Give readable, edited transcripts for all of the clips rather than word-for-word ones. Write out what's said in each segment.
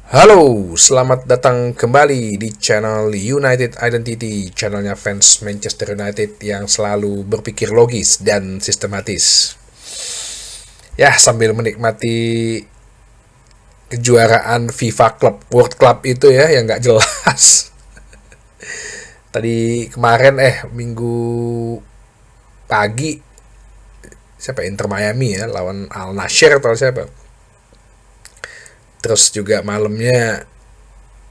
Halo, selamat datang kembali di channel United Identity, channelnya fans Manchester United yang selalu berpikir logis dan sistematis. Ya, sambil menikmati kejuaraan FIFA Club World Club itu ya, yang nggak jelas. Tadi kemarin minggu pagi siapa Inter Miami ya lawan Al Nassr atau siapa. Terus juga malamnya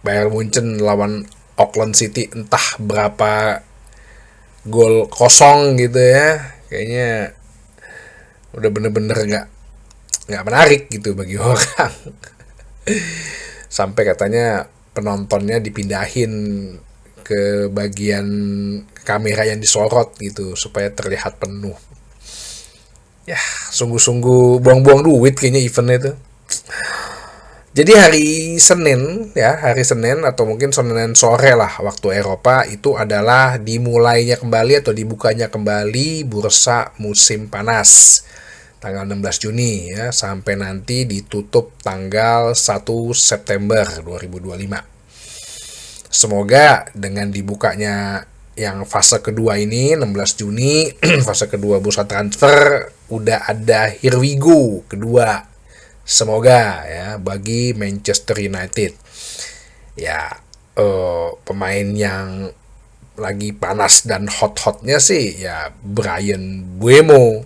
Bayern Munchen lawan Auckland City, entah berapa gol kosong gitu ya, kayaknya udah bener-bener nggak menarik gitu bagi orang. Sampai katanya penontonnya dipindahin ke bagian kamera yang disorot gitu supaya terlihat penuh. Ya, sungguh-sungguh buang-buang duit kayaknya eventnya itu. Jadi hari Senin atau mungkin Senin sore lah waktu Eropa itu adalah dimulainya kembali atau dibukanya kembali bursa musim panas tanggal 16 Juni ya sampai nanti ditutup tanggal 1 September 2025. Semoga dengan dibukanya yang fase kedua ini 16 Juni fase kedua bursa transfer udah ada here we go kedua. Semoga ya bagi Manchester United ya pemain yang lagi panas dan hot-hotnya sih ya Bryan Mbeumo.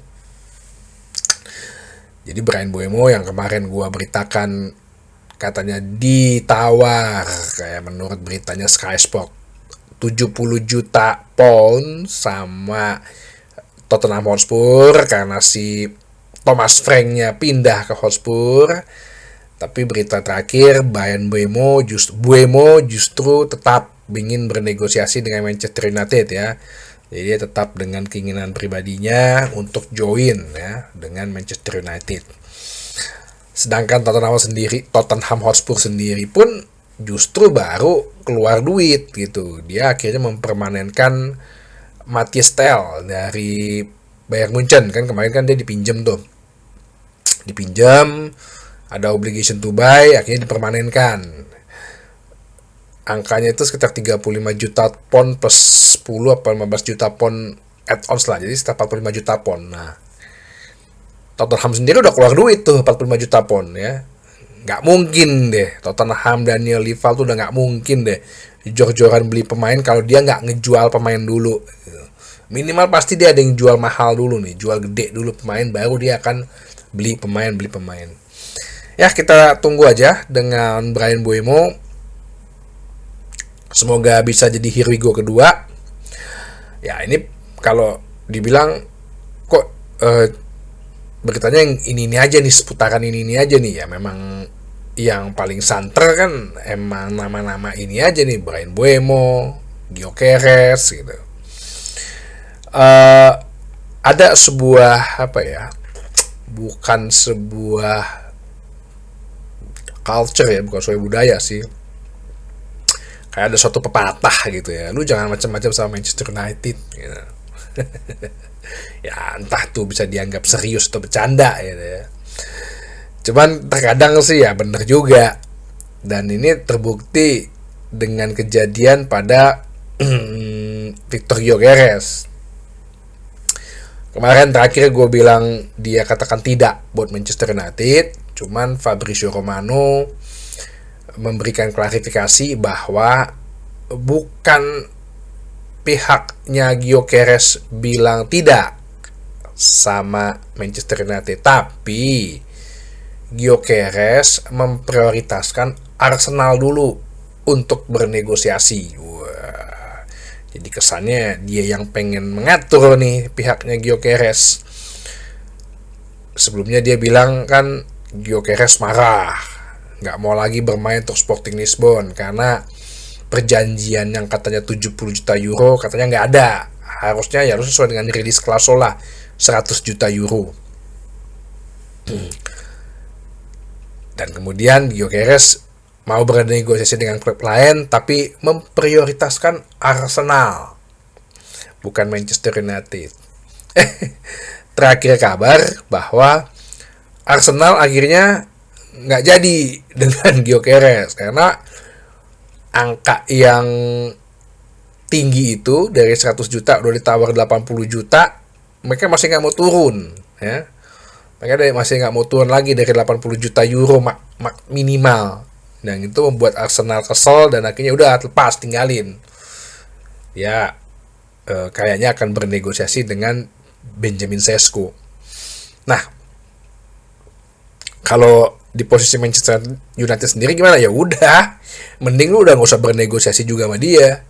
Jadi Bryan Mbeumo yang kemarin gua beritakan katanya ditawar kayak menurut beritanya Sky Sport 70 juta pound sama Tottenham Hotspur karena si Thomas Frank-nya pindah ke Hotspur. Tapi berita terakhir Bryan Mbeumo justru tetap ingin bernegosiasi dengan Manchester United ya. Jadi dia tetap dengan keinginan pribadinya untuk join ya dengan Manchester United. Sedangkan Tottenham Hotspur sendiri pun justru baru keluar duit gitu. Dia akhirnya mempermanenkan Matthias Tel dari Bayern Munchen kan, kemarin kan dia dipinjam ada obligation to buy, akhirnya dipermanenkan. Angkanya itu sekitar 35 juta pound plus 10 atau 15 juta pound add-ons lah, jadi sekitar 45 juta pound. Nah, Tottenham sendiri udah keluar duit tuh 45 juta pound ya. Nggak mungkin deh Tottenham Daniel Levy tuh udah nggak mungkin deh jor-joran beli pemain kalau dia nggak ngejual pemain dulu. Minimal pasti dia ada yang jual mahal dulu nih, jual gede dulu pemain, baru dia akan beli pemain. Ya, kita tunggu aja dengan Bryan Mbeumo. Semoga bisa jadi here we go kedua. Ya, ini kalau dibilang kok beritanya yang ini aja nih, seputaran ini aja nih, ya memang yang paling santer kan emang nama-nama ini aja nih, Bryan Mbeumo, Gyökeres gitu. Ada sebuah bukan sebuah culture ya, bukan sebuah budaya sih, kayak ada suatu pepatah gitu ya, lu jangan macam-macam sama Manchester United gitu. Ya entah tuh bisa dianggap serius atau bercanda gitu ya, cuman terkadang sih ya bener juga, dan ini terbukti dengan kejadian pada Victor Gyökeres. Kemarin terakhir gue bilang dia katakan tidak buat Manchester United, cuman Fabrizio Romano memberikan klarifikasi bahwa bukan pihaknya Gyökeres bilang tidak sama Manchester United, tapi Gyökeres memprioritaskan Arsenal dulu untuk bernegosiasi. Wah, jadi kesannya dia yang pengen mengatur nih pihaknya Gyökeres. Sebelumnya dia bilang kan Gyökeres marah, nggak mau lagi bermain untuk Sporting Lisbon karena perjanjian yang katanya 70 juta euro katanya nggak ada. Harusnya ya harus sesuai dengan rilis klausul 100 juta euro. Dan kemudian Gyökeres mau bernegosiasi dengan klub lain tapi memprioritaskan Arsenal, bukan Manchester United. Terakhir kabar bahwa Arsenal akhirnya nggak jadi dengan Gyökeres karena angka yang tinggi itu dari 100 juta udah ditawar 80 juta, mereka masih nggak mau turun, ya. Mereka masih nggak mau turun lagi dari 80 juta euro minimal. Dan itu membuat Arsenal kesel dan akhirnya udah lepas, tinggalin. Ya, kayaknya akan bernegosiasi dengan Benjamin Sesko. Nah, kalau di posisi Manchester United sendiri gimana? Ya udah, mending lu udah nggak usah bernegosiasi juga sama dia.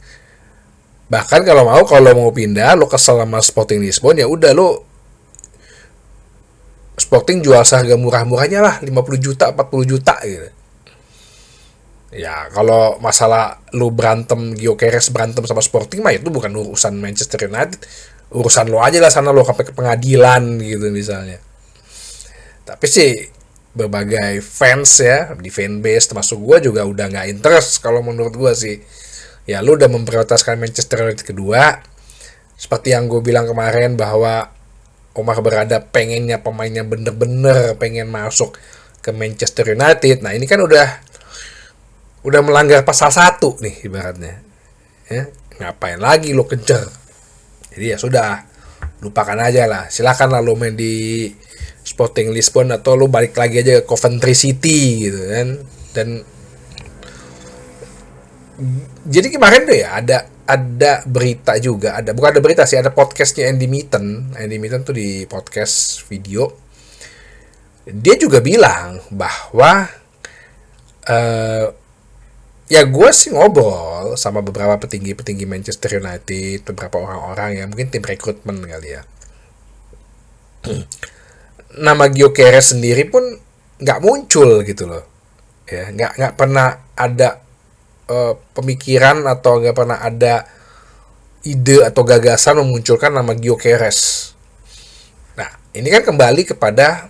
Bahkan kalau mau pindah, lo kesel sama Sporting Lisbon, ya udah lo Sporting jual seharga murah-murahnya lah, 50 juta, 40 juta gitu. Ya, kalau masalah lu Gyökeres berantem sama Sporting mah itu bukan urusan Manchester United. Urusan lo aja lah sana, lo sampai ke pengadilan gitu misalnya. Tapi sih berbagai fans ya, di fanbase termasuk gue juga udah nggak interest kalau menurut gue sih. Ya lu udah memprioritaskan Manchester United kedua. Seperti yang gue bilang kemarin bahwa Omar berada pengennya pemainnya bener-bener pengen masuk ke Manchester United. Nah ini kan udah melanggar pasal 1 nih ibaratnya, ya, ngapain lagi lo kejar. Jadi ya sudah, lupakan aja lah, silakan lah lo main di Sporting Lisbon atau lo balik lagi aja ke Coventry City gitu kan. Dan jadi kemarin tuh ya ada berita juga, bukan ada berita sih, ada podcastnya Andy Mitten tuh di podcast video, dia juga bilang bahwa ya gue sih ngobrol sama beberapa petinggi Manchester United, beberapa orang-orang ya mungkin tim rekrutmen kali ya. Nama Gyökeres sendiri pun nggak muncul gitu loh, ya nggak pernah ada pemikiran atau nggak pernah ada ide atau gagasan memunculkan nama Gyökeres. Nah ini kan kembali kepada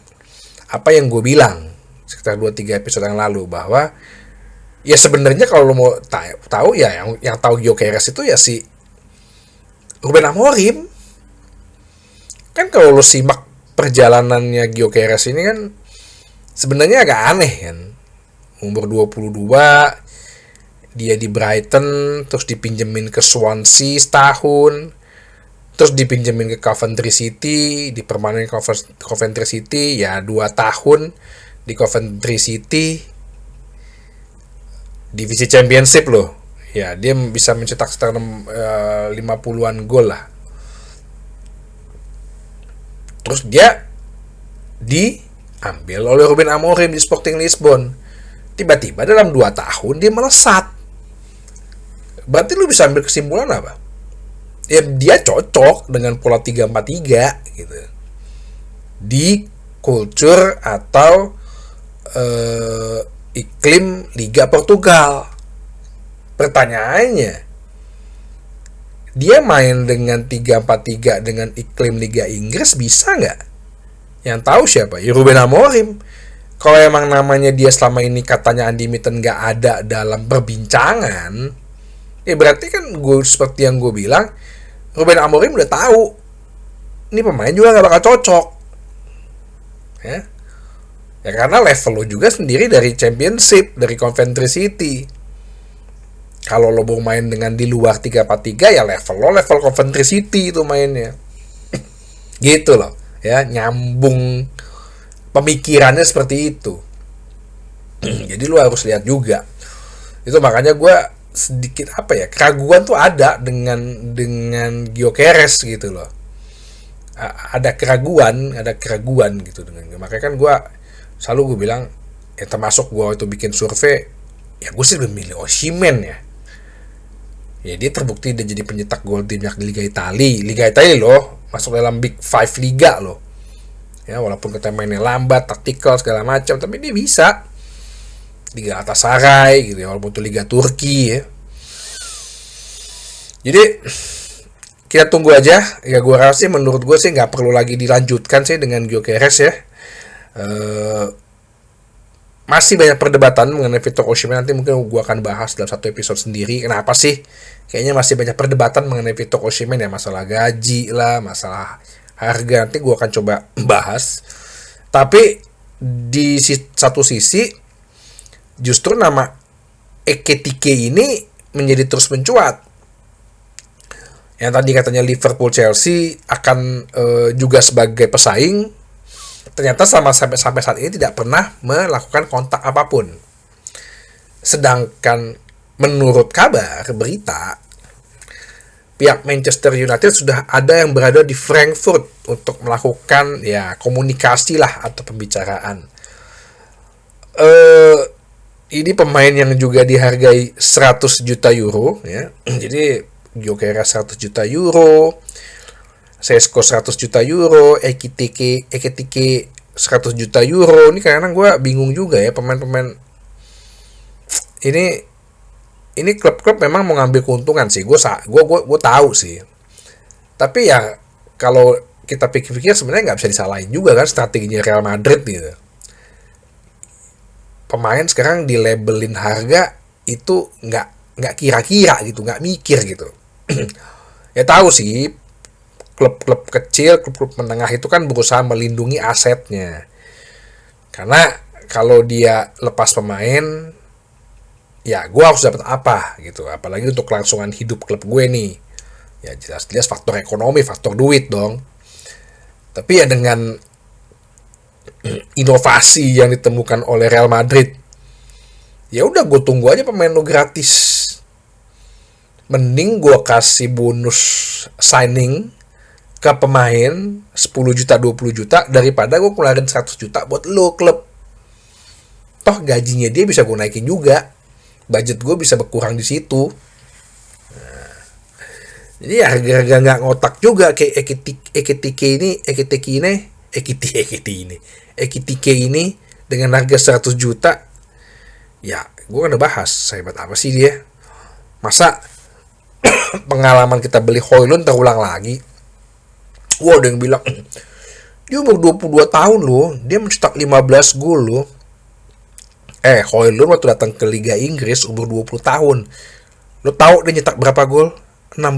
apa yang gue bilang sekitar 2-3 episode yang lalu bahwa ya sebenarnya kalau lo mau tahu ya yang tahu Gyökeres itu ya si Ruben Amorim. Kan kalau lo simak perjalanannya Gyökeres ini kan sebenarnya agak aneh kan. Umur 22 dia di Brighton, terus dipinjemin ke Swansea setahun, terus dipinjemin ke Coventry City, dipermanenin Coventry City ya 2 tahun di Coventry City. Divisi Championship loh. Ya, dia bisa mencetak sekitar 50-an gol lah. Terus dia diambil oleh Ruben Amorim di Sporting Lisbon. Tiba-tiba dalam 2 tahun dia melesat. Berarti lu bisa ambil kesimpulan apa? Ya dia cocok dengan pola 3-4-3 gitu. Di culture atau iklim Liga Portugal. Pertanyaannya, dia main dengan 3-4-3 dengan iklim Liga Inggris bisa nggak? Yang tahu siapa? Ya Ruben Amorim. Kalau emang namanya dia selama ini katanya Andy Mitten nggak ada dalam perbincangan, ya berarti kan seperti yang gue bilang, Ruben Amorim udah tahu ini pemain juga nggak bakal cocok, ya. Ya karena level lo juga sendiri dari Championship, dari Coventry City. Kalau lo mau main dengan di luar 3-4-3 ya level Coventry City itu mainnya. Gitu loh, ya, nyambung pemikirannya seperti itu. Jadi lo harus lihat juga. Itu makanya gue sedikit keraguan tuh ada dengan Gyökeres gitu loh. Ada keraguan gitu dengan. Makanya kan gue selalu gue bilang, ya termasuk gue itu bikin survei, ya gue sih lebih milih Osimhen ya. Ya dia terbukti dia jadi pencetak gol timnya di Liga Italia loh, masuk dalam Big 5 Liga loh. Ya walaupun kita mainnya lambat, taktikal segala macam, tapi dia bisa. Liga Galatasaray gitu ya, walaupun itu Liga Turki ya. Jadi kita tunggu aja. Ya gue rasa sih, menurut gue sih nggak perlu lagi dilanjutkan sih dengan Gyökeres ya. Masih banyak perdebatan mengenai Victor Osimhen, nanti mungkin gue akan bahas dalam satu episode sendiri. Kenapa sih kayaknya masih banyak perdebatan mengenai Victor Osimhen ya, masalah gaji lah, masalah harga, nanti gue akan coba bahas. Tapi di satu sisi justru nama Ekitike ini menjadi terus mencuat. Yang tadi katanya Liverpool Chelsea akan juga sebagai pesaing, ternyata sampai saat ini tidak pernah melakukan kontak apapun. Sedangkan menurut kabar berita, pihak Manchester United sudah ada yang berada di Frankfurt untuk melakukan ya komunikasi lah atau pembicaraan. Ini pemain yang juga dihargai 100 juta euro ya. Jadi Gyökeres 100 juta euro, Sesko 100 juta euro, Ekitike 100 juta euro. Ini kadang gue bingung juga ya pemain-pemain ini klub-klub memang mau ngambil keuntungan sih, gue tahu sih. Tapi ya kalau kita pikir-pikir sebenarnya nggak bisa disalahin juga kan strateginya Real Madrid gitu. Pemain sekarang di labelin harga itu nggak kira-kira gitu, nggak mikir gitu. Ya tahu sih klub-klub kecil, klub-klub menengah itu kan berusaha melindungi asetnya. Karena kalau dia lepas pemain, ya gue harus dapat apa gitu, apalagi untuk kelangsungan hidup klub gue nih. Ya jelas faktor ekonomi, faktor duit dong. Tapi ya dengan inovasi yang ditemukan oleh Real Madrid, ya udah gue tunggu aja pemain lo gratis. Mending gue kasih bonus signing ke pemain 10 juta 20 juta daripada gue keluarin 100 juta buat lo klub. Toh gajinya dia bisa gue naikin juga, budget gue bisa berkurang di situ. Nah, jadi harga nggak ngotak juga kayak Ekitike ini dengan harga 100 juta. Ya gue kan udah bahas sehebat apa sih dia. Masa pengalaman kita beli Højlund terulang lagi. Wah, ada yang bilang dia umur 22 tahun loh, dia mencetak 15 gol loh. Højlund waktu datang ke Liga Inggris umur 20 tahun. Lo tahu dia nyetak berapa gol? 16.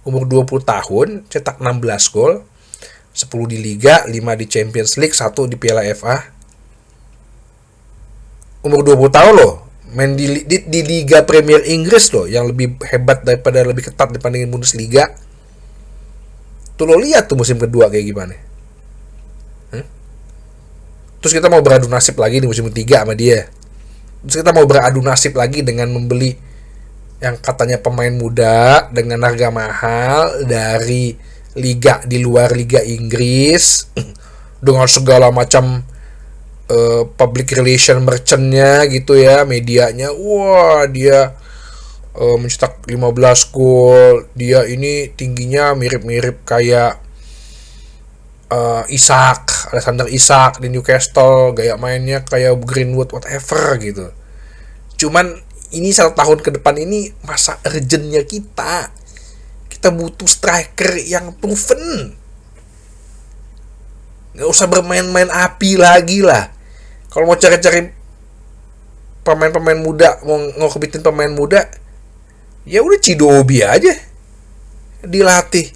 Umur 20 tahun cetak 16 gol. 10 di Liga, 5 di Champions League, 1 di Piala FA. Umur 20 tahun loh, main di Liga Premier Inggris loh, yang lebih hebat lebih ketat dibandingin Bundesliga. Tuh lo lihat tuh musim kedua kayak gimana. Terus kita mau beradu nasib lagi di musim ketiga sama dia. Terus kita mau beradu nasib lagi dengan membeli yang katanya pemain muda dengan harga mahal dari liga di luar Liga Inggris dengan segala macam public relation merchantnya gitu ya, medianya. Wah, dia mencetak 15 gol, dia ini tingginya mirip-mirip kayak Alexander Isak di Newcastle, gaya mainnya kayak Greenwood whatever gitu. Cuman ini 1 tahun ke depan ini masa urgentnya kita butuh striker yang proven. Gak usah bermain-main api lagi lah. Kalau mau cari-cari pemain-pemain muda, mau ngebitin pemain muda, ya udah Chidobe aja, dilatih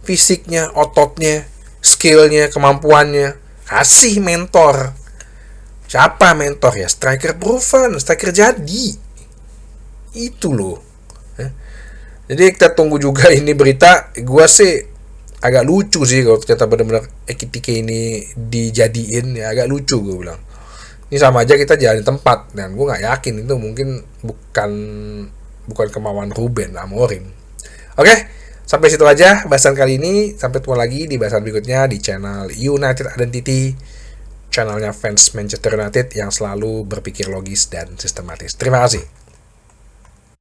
fisiknya, ototnya, skillnya, kemampuannya, kasih mentor. Siapa mentor ya? Striker proven, striker jadi. Itu loh. Jadi kita tunggu juga ini berita. Gua sih agak lucu sih kalau ternyata benar-benar Ekitike ini dijadiin, ya agak lucu gue bilang. Ini sama aja kita jalan tempat, dan gue nggak yakin itu mungkin bukan kemauan Ruben Amorim. Oke, sampai situ aja bahasan kali ini. Sampai ketemu lagi di bahasan berikutnya di channel United Identity, channelnya fans Manchester United yang selalu berpikir logis dan sistematis. Terima kasih.